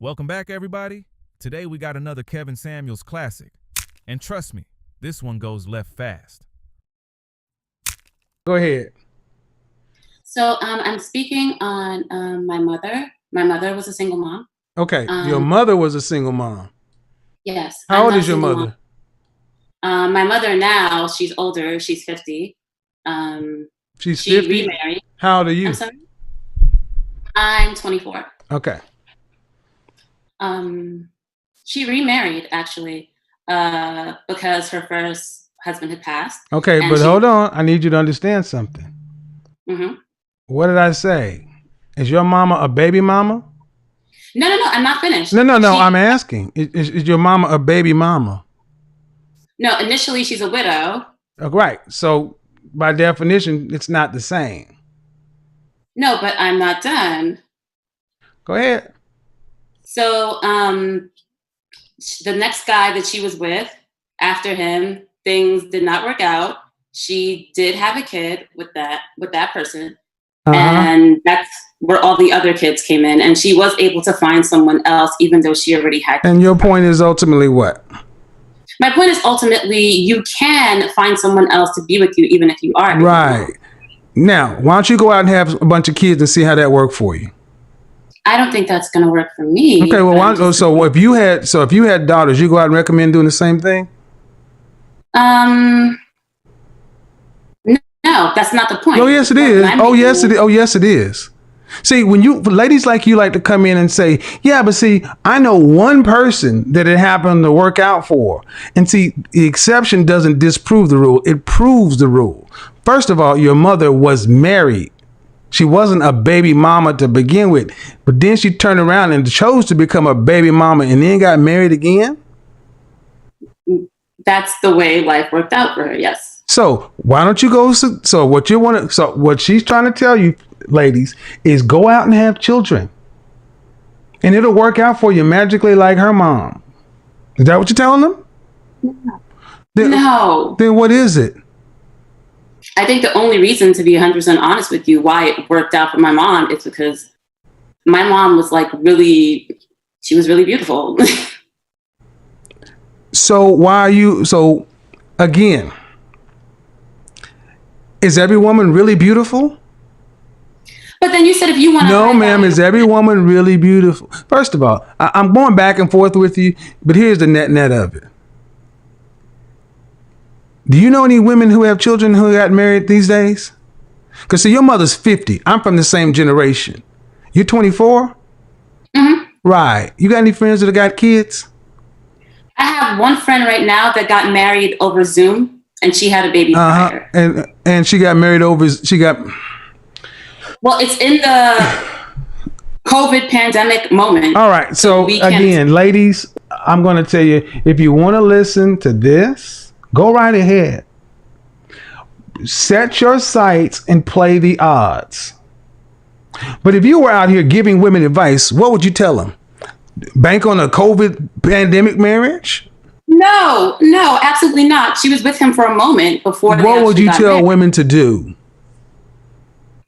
Welcome back, everybody. Today we got another Kevin Samuels classic. And trust me, this one goes left fast. Go ahead. So I'm speaking on my mother. My mother was a single mom. Okay, your mother was a single mom. Yes. How old is your mother? My mother now, she's older. She's 50. She's she 50? remarried. How old are you? I'm sorry? I'm 24. Okay. She remarried, actually, because her first husband had passed. Okay, but hold on. I need you to understand something. Mm-hmm. What did I say? Is your mama a baby mama? No, I'm not finished. No, I'm asking. Is your mama a baby mama? No, initially she's a widow. Right. So by definition, it's not the same. No, but I'm not done. Go ahead. So the next guy that she was with, after him, things did not work out. She did have a kid with that person. And that's where all the other kids came in. And she was able to find someone else, even though she already had. And your point is ultimately what? My point is ultimately you can find someone else to be with you, even if you are. Right. Now, why don't you go out and have a bunch of kids and see how that worked for you? I don't think that's going to work for me. Okay, well, so if you had daughters, you go out and recommend doing the same thing? No, that's not the point. Oh, yes, it is. Oh, yes, it is. See, when ladies like you like to come in and say, yeah, but see, I know one person that it happened to work out for. And see, the exception doesn't disprove the rule. It proves the rule. First of all, your mother was married. She wasn't a baby mama to begin with, but then she turned around and chose to become a baby mama and then got married again. That's the way life worked out for her. Yes. So why don't you go? So what she's trying to tell you, ladies, is go out and have children, and it'll work out for you magically like her mom. Is that what you're telling them? No. Then what is it? I think the only reason, to be 100% honest with you, why it worked out for my mom is because my mom was she was really beautiful. So again, is every woman really beautiful? But then you said if you want to. No, ma'am, is every woman really beautiful? First of all, I'm going back and forth with you, but here's the net of it. Do you know any women who have children who got married these days? Because see, your mother's 50. I'm from the same generation. You're 24? Mm-hmm. Right. You got any friends that got kids? I have one friend right now that got married over Zoom, and she had a baby prior. And she got married over. Well, it's in the COVID pandemic moment. All right. So again, ladies, I'm going to tell you, if you want to listen to this, go right ahead. Set your sights and play the odds. But if you were out here giving women advice, what would you tell them? Bank on a COVID pandemic marriage? No, absolutely not. She was with him for a moment before. What would you tell women to do?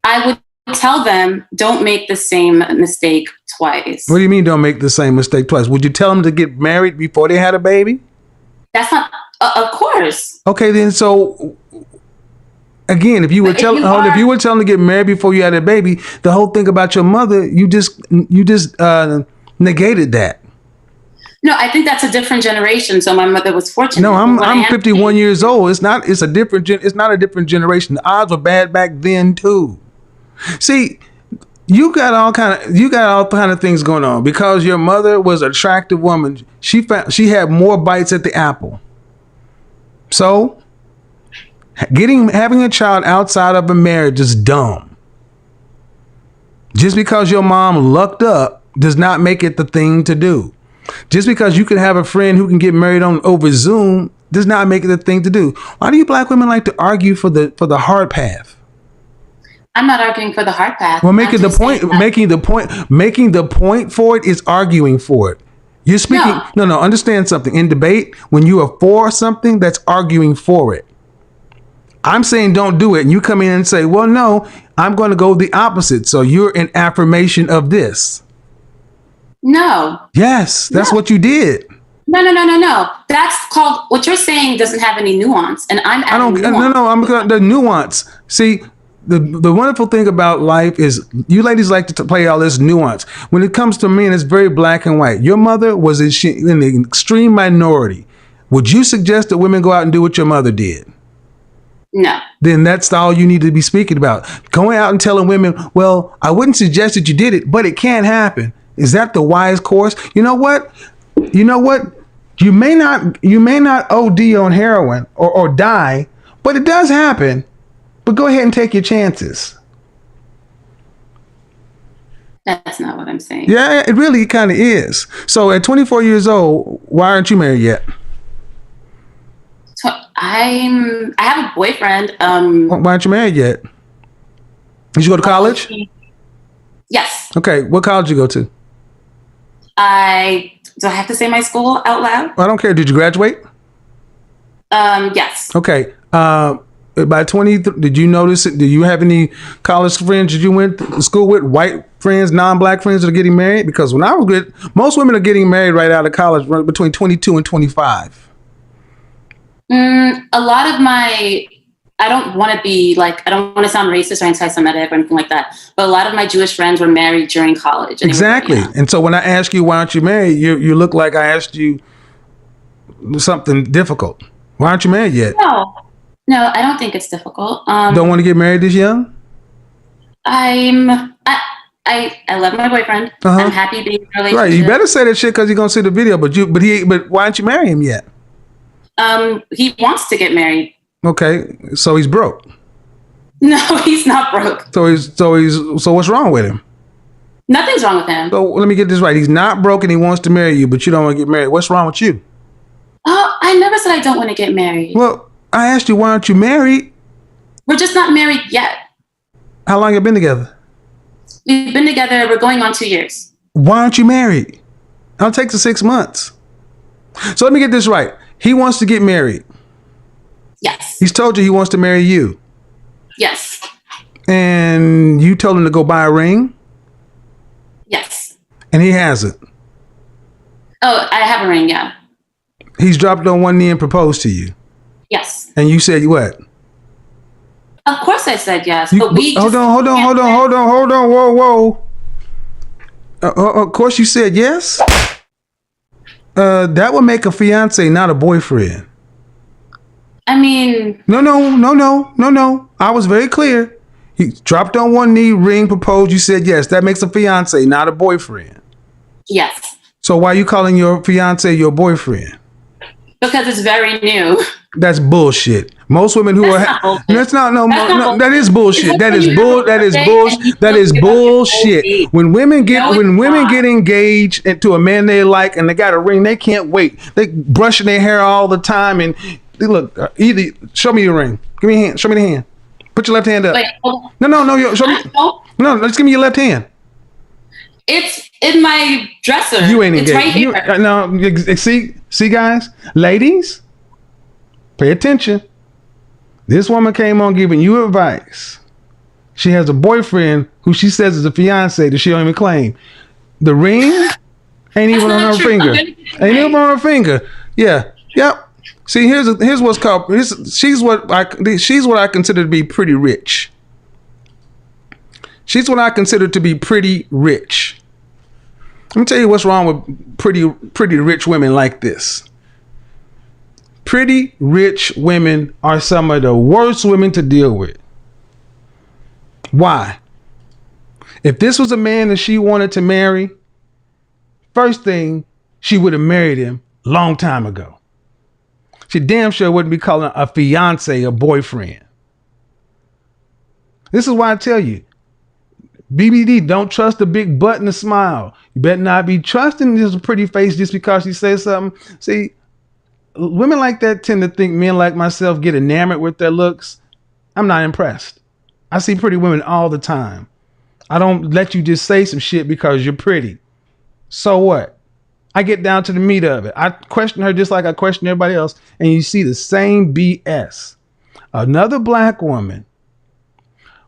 I would tell them, don't make the same mistake twice. What do you mean don't make the same mistake twice? Would you tell them to get married before they had a baby? That's not, of course. Okay, then so again, if you were telling them to get married before you had a baby, the whole thing about your mother, you just negated that. No, I think that's a different generation. So my mother was fortunate. No, I'm 51 years old. It's not a different generation. The odds were bad back then too. See, you got all kind of things going on because your mother was an attractive woman. She had more bites at the apple. So having a child outside of a marriage is dumb. Just because your mom lucked up does not make it the thing to do. Just because you can have a friend who can get married over Zoom does not make it the thing to do. Why do you black women like to argue for the hard path? I'm not arguing for the hard path. Well, making the point for it is arguing for it. You're speaking. No. Understand something. In debate, when you are for something, that's arguing for it. I'm saying don't do it, and you come in and say, well, no, I'm going to go the opposite. So you're an affirmation of this. No. Yes, that's No. what you did. No. That's called, what you're saying doesn't have any nuance, and I'm I don't. adding nuance. No. I'm the nuance. See, the wonderful thing about life is you ladies like to play all this nuance. When it comes to men, it's very black and white. Your mother was in the extreme minority. Would you suggest that women go out and do what your mother did? No. Then that's all you need to be speaking about. Going out and telling women, well, I wouldn't suggest that you did it, but it can happen. Is that the wise course? You know what? You may not OD on heroin or die, but it does happen. But go ahead and take your chances. That's not what I'm saying. Yeah, it really kind of is. So at 24 years old, why aren't you married yet? So I have a boyfriend. Why aren't you married yet? Did you go to college? Yes. Okay, what college did you go to? Do I have to say my school out loud? I don't care. Did you graduate? Yes. Okay. By 20, did you notice it? Did you have any college friends that you went to school with, white friends, non-black friends that are getting married? Because when I was good, most women are getting married right out of college between 22 and 25. A lot of I don't want to sound racist or anti-Semitic or anything like that, but a lot of my Jewish friends were married during college. Exactly. And so when I ask you, why aren't you married? You look like I asked you something difficult. Why aren't you married yet? No, I don't think it's difficult. Don't want to get married this young? I love my boyfriend. Uh-huh. I'm happy being in a relationship. Right. You better say that shit because you're gonna see the video. But why aren't you marry him yet? He wants to get married. Okay, so he's broke. No, he's not broke. So what's wrong with him? Nothing's wrong with him. So let me get this right. He's not broke and he wants to marry you, but you don't want to get married. What's wrong with you? Oh, I never said I don't want to get married. Well, I asked you, why aren't you married? We're just not married yet. How long you been together? We've been together. We're going on 2 years. Why aren't you married? It'll take to 6 months. So let me get this right. He wants to get married. Yes. He's told you he wants to marry you. Yes. And you told him to go buy a ring? Yes. And he hasn't. Oh, I have a ring, yeah. He's dropped on one knee and proposed to you. Yes. And you said what? Of course I said yes. You, but hold on. Whoa. Of course you said yes? That would make a fiance, not a boyfriend. I mean... No. I was very clear. He dropped on one knee, ring, proposed. You said yes. That makes a fiance, not a boyfriend. Yes. So why are you calling your fiance your boyfriend? Because it's very new. That's bullshit. Most women who That's not bullshit. That is bullshit. That is bullshit. When women get engaged to a man they like and they got a ring, they can't wait. They brushing their hair all the time and they look. Either show me your ring. Give me a hand. Show me the hand. Put your left hand up. Wait, hold on. No. Show me. No, just give me your left hand. It's in my dresser. You ain't engaged. It's right here. No, see, guys, ladies, pay attention. This woman came on giving you advice. She has a boyfriend who she says is a fiance that she don't even claim. The ring ain't even on her finger. Ain't even on her finger. Yeah. Yep. See, here's what's called. She's what I consider to be pretty rich. She's what I consider to be pretty rich. Let me tell you what's wrong with pretty rich women like this. Pretty rich women are some of the worst women to deal with. Why? If this was a man that she wanted to marry, first thing, she would have married him a long time ago. She damn sure wouldn't be calling a fiance a boyfriend. This is why I tell you, BBD, don't trust a big butt and a smile. You better not be trusting this pretty face just because she says something. See, women like that tend to think men like myself get enamored with their looks. I'm not impressed. I see pretty women all the time. I don't let you just say some shit because you're pretty. So what? I get down to the meat of it. I question her just like I question everybody else. And you see the same BS. Another black woman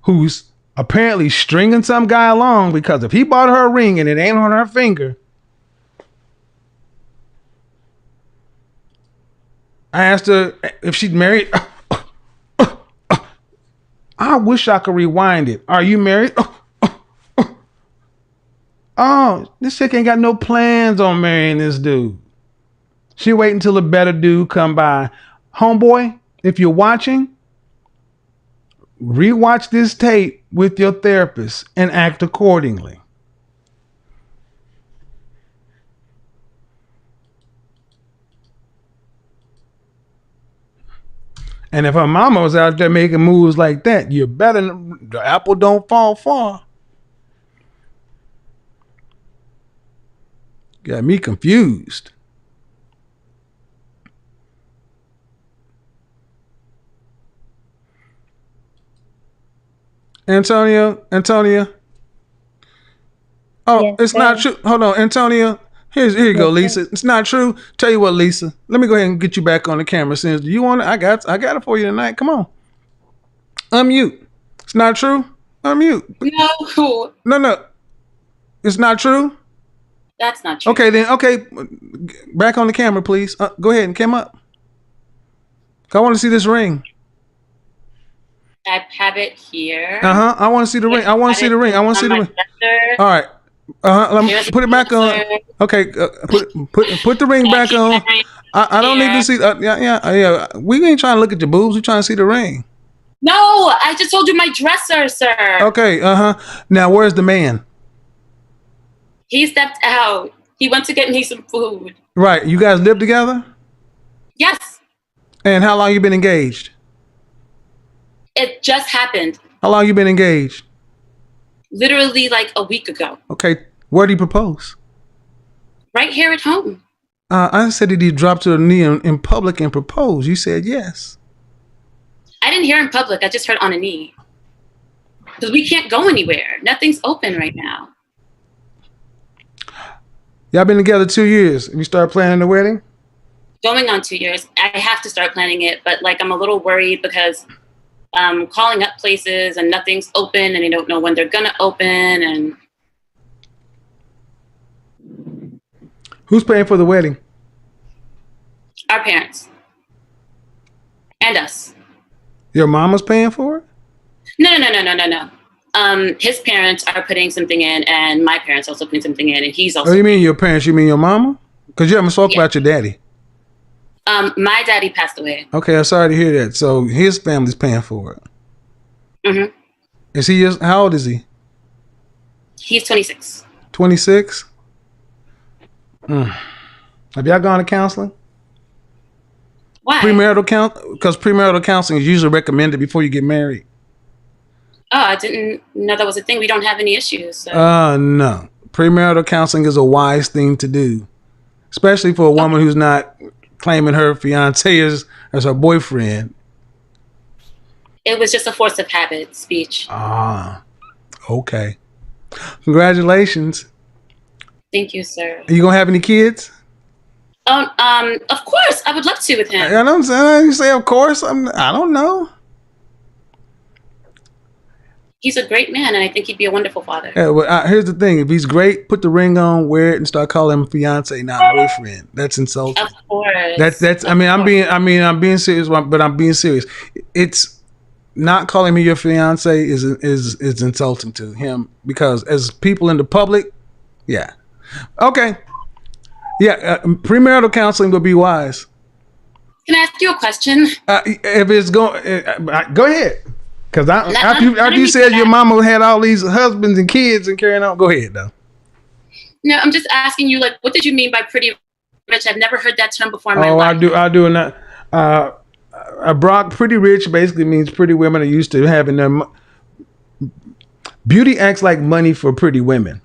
who's apparently stringing some guy along because if he bought her a ring and it ain't on her finger, I asked her if she'd married. I wish I could rewind it. Are you married? Oh, this chick ain't got no plans on marrying this dude. She wait until a better dude come by. Homeboy, if you're watching, rewatch this tape with your therapist and act accordingly. And if her mama was out there making moves like that, you better, the apple don't fall far. Got me confused. Antonia. Oh, Yes, it's sir. not true. Hold on, Antonia. Here you go, Lisa. It's not true. Tell you what, Lisa. Let me go ahead and get you back on the camera. Since you want it, I got it for you tonight. Come on. Unmute. It's not true. Unmute. No, No. It's not true. that's not true. Okay, then. Okay, back on the camera, please. Go ahead and come up. I want to see this ring. I have it here. I want to see the ring. I want to see the ring. On my dresser. All right. Let me Here's put it back on. dresser. Okay. Put the ring back on. I don't need to see. Yeah. We ain't trying to look at your boobs. We trying to see the ring. No, I just told you my dresser, sir. Okay. Now, where's the man? He stepped out. He went to get me some food. Right. You guys live together? Yes, And how long you been engaged? it just happened. How long you been engaged? Literally like a week ago. Okay. Where did he propose? Right here at home. I said that he dropped to the knee in public and proposed. You said yes. I didn't hear in public. I just heard on a knee. Because we can't go anywhere. Nothing's open right now. Y'all been together 2 years. You start planning the wedding? Going on 2 years. I have to start planning it, but like I'm a little worried because calling up places and nothing's open and they don't know when they're gonna open. And Who's paying for the wedding? our parents and us. Your mama's paying for it? No. His parents are putting something in, and my parents also putting something in, and he's also. Oh, you mean your parents? You mean your mama? Because you haven't spoke Yeah. about your daddy. My daddy passed away. Okay, I'm sorry to hear that. So his family's paying for it. Mm-hmm. Is he just, how old is he? He's 26. 26? Have y'all gone to counseling? Why? Premarital counsel? Because premarital counseling is usually recommended before you get married. Oh, I didn't know that was a thing. We don't have any issues. So. No. Premarital counseling is a wise thing to do, especially for a woman who's not claiming her fiance as her boyfriend. It was just a force of habit speech. Okay. Congratulations. Thank you, sir. Are you gonna have any kids? Of course, I would love to with him. I don't say. You say, of course. I don't know. He's a great man, and I think he'd be a wonderful father. Yeah, well, here's the thing: if he's great, put the ring on, wear it, and start calling him fiance, not boyfriend. That's insulting. Of course. That's. I mean, I'm being serious, but I'm being serious. It's not calling me your fiance is insulting to him because as people in the public, yeah, okay, yeah, premarital counseling would be wise. Can I ask you a question? If it's going, go ahead. Because after you said your mama had all these husbands and kids and carrying on, go ahead though. No, I'm just asking you, like, what did you mean by pretty rich? I've never heard that term before in my life. I do not. Brock, pretty rich basically means pretty women are used to having their beauty acts like money for pretty women.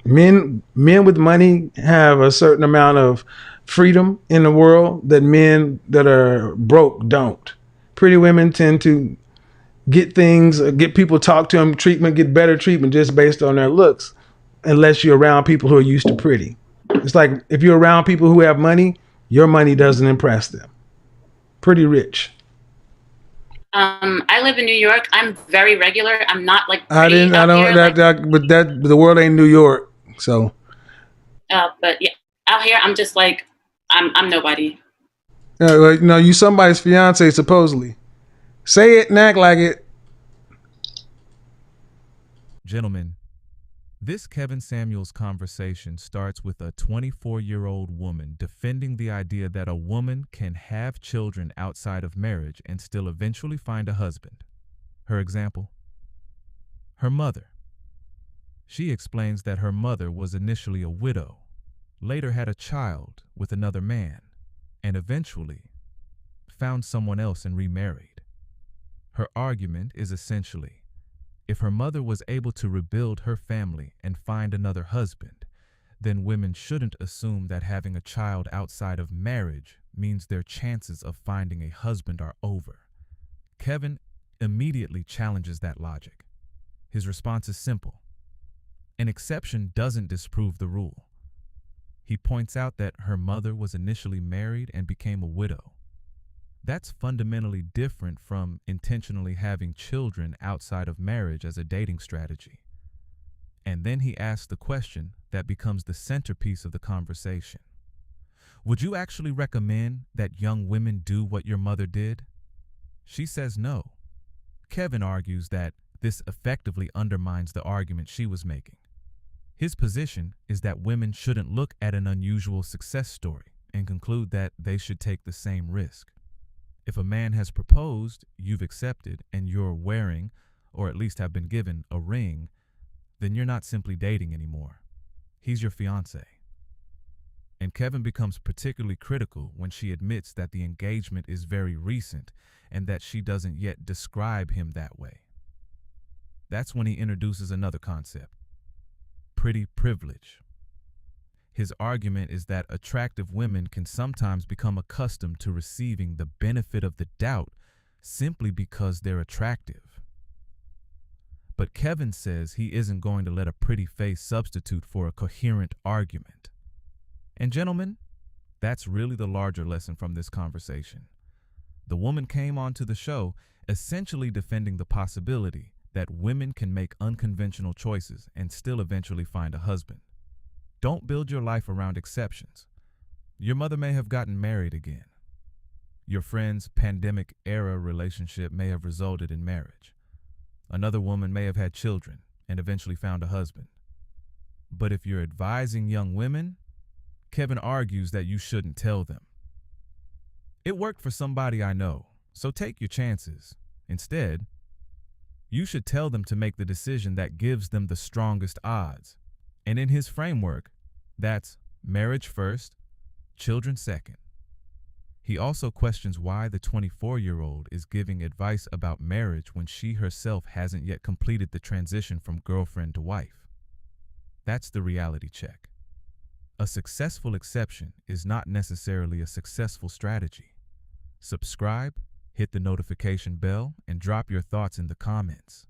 Men with money have a certain amount of freedom in the world that men that are broke don't. Pretty women tend to get things, get people talk to them, treatment, get better treatment just based on their looks, unless you're around people who are used to pretty. It's like if you're around people who have money, your money doesn't impress them. Pretty rich. I live in New York. I'm very regular. I'm not like But the world ain't New York, so. But yeah, out here I'm just like I'm nobody. No, you somebody's fiance, supposedly. Say it and act like it. Gentlemen, this Kevin Samuels conversation starts with a 24-year-old woman defending the idea that a woman can have children outside of marriage and still eventually find a husband. Her example? Her mother. She explains that her mother was initially a widow, later had a child with another man, and eventually found someone else and remarried. Her argument is essentially, if her mother was able to rebuild her family and find another husband, then women shouldn't assume that having a child outside of marriage means their chances of finding a husband are over. Kevin immediately challenges that logic. His response is simple. An exception doesn't disprove the rule. He points out that her mother was initially married and became a widow. That's fundamentally different from intentionally having children outside of marriage as a dating strategy. And then he asks the question that becomes the centerpiece of the conversation. Would you actually recommend that young women do what your mother did? She says no. Kevin argues that this effectively undermines the argument she was making. His position is that women shouldn't look at an unusual success story and conclude that they should take the same risk. If a man has proposed, you've accepted, and you're wearing, or at least have been given, a ring, then you're not simply dating anymore. He's your fiancé. And Kevin becomes particularly critical when she admits that the engagement is very recent and that she doesn't yet describe him that way. That's when he introduces another concept, pretty privilege. His argument is that attractive women can sometimes become accustomed to receiving the benefit of the doubt simply because they're attractive. But Kevin says he isn't going to let a pretty face substitute for a coherent argument. And gentlemen, that's really the larger lesson from this conversation. The woman came onto the show essentially defending the possibility that women can make unconventional choices and still eventually find a husband. Don't build your life around exceptions. Your mother may have gotten married again. Your friend's pandemic-era relationship may have resulted in marriage. Another woman may have had children and eventually found a husband. But if you're advising young women, Kevin argues that you shouldn't tell them. It worked for somebody I know, so take your chances. Instead, you should tell them to make the decision that gives them the strongest odds. And in his framework, that's marriage first, children second. He also questions why the 24-year-old is giving advice about marriage when she herself hasn't yet completed the transition from girlfriend to wife. That's the reality check. A successful exception is not necessarily a successful strategy. Subscribe, hit the notification bell, and drop your thoughts in the comments.